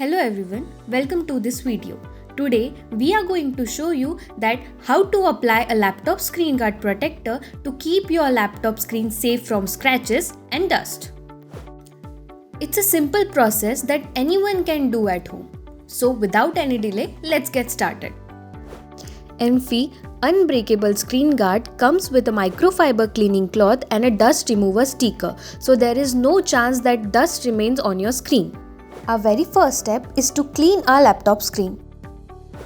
Hello everyone, welcome to this video. Today we are going to show you that how to apply a laptop screen guard protector to keep your laptop screen safe from scratches and dust. It's a simple process that anyone can do at home. So without any delay, let's get started. Enfi Unbreakable Screen Guard comes with a microfiber cleaning cloth and a dust remover sticker, so there is no chance that dust remains on your screen. Our very first step is to clean our laptop screen.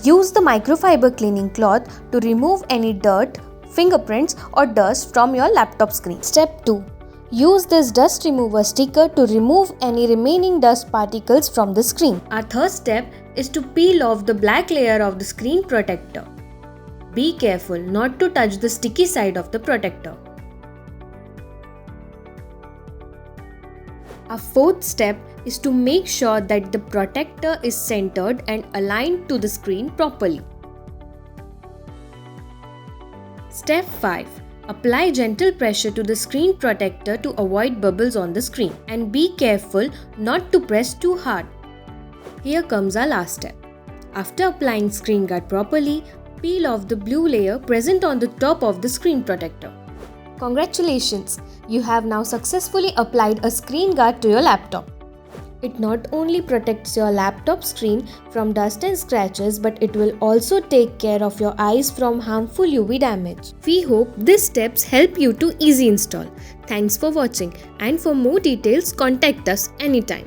Use the microfiber cleaning cloth to remove any dirt, fingerprints or dust from your laptop screen. Step 2. Use this dust remover sticker to remove any remaining dust particles from the screen. Our third step is to peel off the black layer of the screen protector. Be careful not to touch the sticky side of the protector. Our fourth step is to make sure that the protector is centered and aligned to the screen properly. Step 5. Apply gentle pressure to the screen protector to avoid bubbles on the screen, and be careful not to press too hard. Here comes our last step. After applying screen guard properly, peel off the blue layer present on the top of the screen protector. Congratulations! You have now successfully applied a screen guard to your laptop. It not only protects your laptop screen from dust and scratches, but it will also take care of your eyes from harmful UV damage. We hope these steps help you to easy install. Thanks for watching, and for more details contact us anytime.